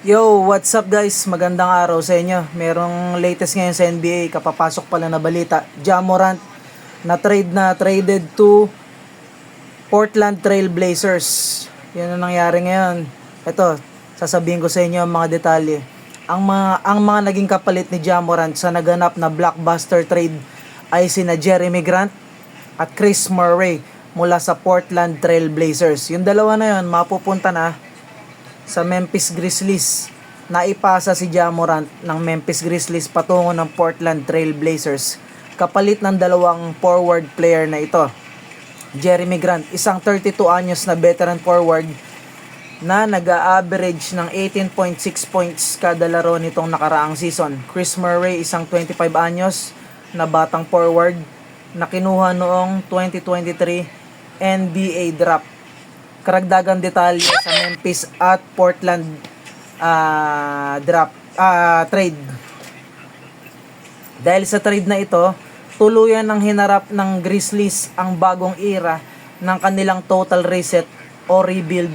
Yo, what's up guys? Magandang araw sa inyo. Merong latest ngayon sa NBA, kapapasok pala na balita. Ja Morant traded to Portland Trail Blazers. Yan ang nangyari ngayon. Ito, sasabihin ko sa inyo ang mga detalye. Ang mga naging kapalit ni Ja Morant sa naganap na blockbuster trade ay sina Jeremy Grant at Chris Murray mula sa Portland Trail Blazers. Yung dalawa na yun, mapupunta na sa Memphis Grizzlies. Naipasa si Ja Morant ng Memphis Grizzlies patungo ng Portland Trail Blazers kapalit ng dalawang forward player na ito. Jeremy Grant, isang 32 anyos na veteran forward na nag-a-average ng 18.6 points kada laro nitong nakaraang season. Chris Murray, isang 25 anyos na batang forward na kinuha noong 2023 NBA draft. Karagdagang detalye sa Memphis at Portland trade. Dahil sa trade na ito, tuluyan ng hinarap ng Grizzlies ang bagong era ng kanilang total reset o rebuild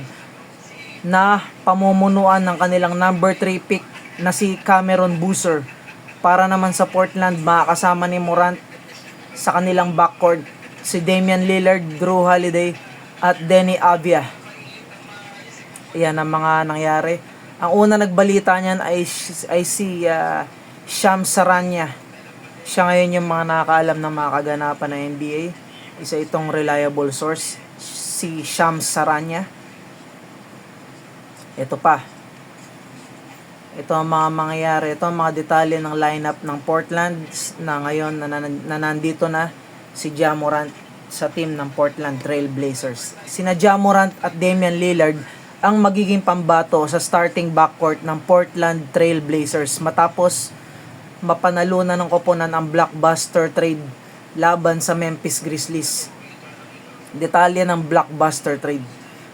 na pamumunuan ng kanilang number 3 pick na si Cameron Boozer. Para naman sa Portland, makakasama ni Morant sa kanilang backcourt si Damian Lillard, Drew Holiday at Deni Avdija. Yan ang mga nangyari. Ang una nagbalita niyan ay si Shams Charania. Siya ngayon yung mga nakakaalam ng mga kaganapan ng NBA. Isa itong reliable source, si Shams Charania. Ito pa. Ito ang mga mangyayari. Ito ang mga detalye ng lineup ng Portland na ngayon na nandito na si Ja Morant sa team ng Portland Trail Blazers. Sina Ja Morant at Damian Lillard ang magiging pambato sa starting backcourt ng Portland Trail Blazers matapos mapanalunan ng koponan ang blockbuster trade laban sa Memphis Grizzlies. Detalye ng blockbuster trade.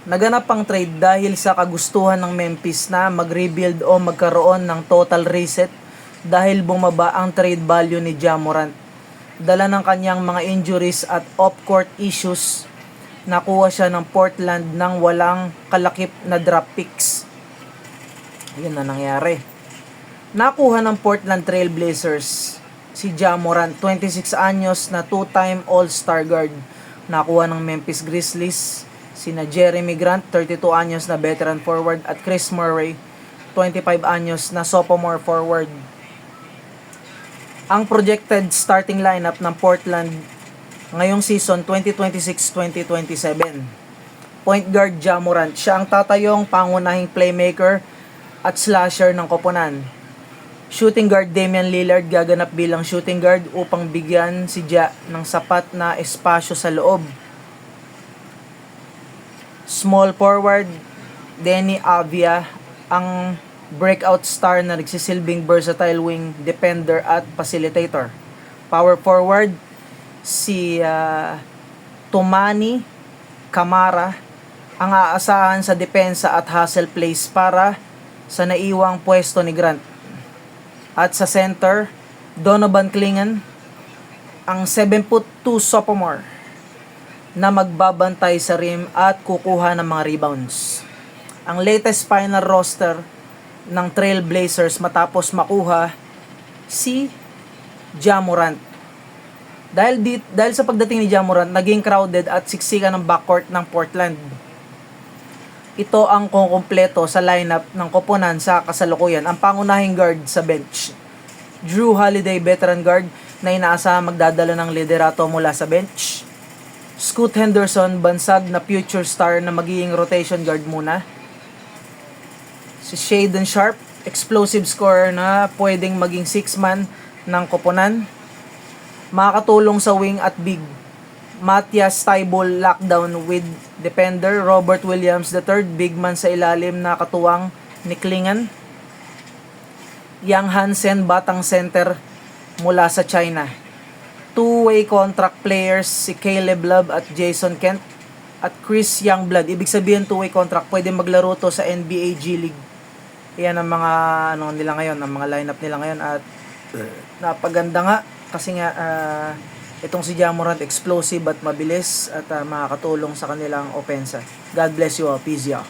Naganap ang trade dahil sa kagustuhan ng Memphis na mag-rebuild o magkaroon ng total reset dahil bumaba ang trade value ni Ja Morant. Dala ng kanyang mga injuries at off-court issues, nakuha siya ng Portland ng walang kalakip na draft picks. Yun na nangyari. Nakuha ng Portland Trail Blazers si Ja Morant, 26 anyos na two-time All-Star guard. Nakuha ng Memphis Grizzlies sina Jeremy Grant, 32 anyos na veteran forward, at Chris Murray, 25 anyos na sophomore forward. Ang projected starting lineup ng Portland ngayong season 2026-2027. Point guard Ja Morant, siya ang tatayong pangunahing playmaker at slasher ng koponan. Shooting guard Damian Lillard gaganap bilang shooting guard upang bigyan si Ja ng sapat na espasyo sa loob. Small forward Deni Avdija, ang breakout star na nagsisilbing versatile wing defender at facilitator. Power forward si Toumani Camara, ang aasahan sa depensa at hustle plays para sa naiwang pwesto ni Grant. At sa center, Donovan Clingan, ang 7'2" sophomore na magbabantay sa rim at kukuha ng mga rebounds. Ang latest final roster ng Trail Blazers matapos makuha si Ja Morant. Dahil sa pagdating ni Ja Morant, naging crowded at siksikan ng backcourt ng Portland. Ito ang kukumpleto sa lineup ng koponan sa kasalukuyan. Ang pangunahing guard sa bench, Drew Holiday, veteran guard na inaasahang magdadala ng liderato mula sa bench. Scoot Henderson, bansag na future star na magiging rotation guard muna. Si Shaedon Sharpe, explosive scorer na pwedeng maging 6-man ng koponan. Makakatulong sa wing at big. Matthias Thybulle, lockdown with defender. Robert Williams III, big man sa ilalim na katuwang ni Clingan. Yang Hansen, batang center mula sa China. Two-way contract players si Caleb Love at Jason Kent at Chris Youngblood. Ibig sabihin two-way contract, pwede maglaro to sa NBA G League. Yan ang mga nila ngayon, ang mga lineup nila ngayon, at napaganda nga kasi nga itong si Ja Morant explosive at mabilis at makakatulong sa kanilang opensa. God bless you all. Peace out.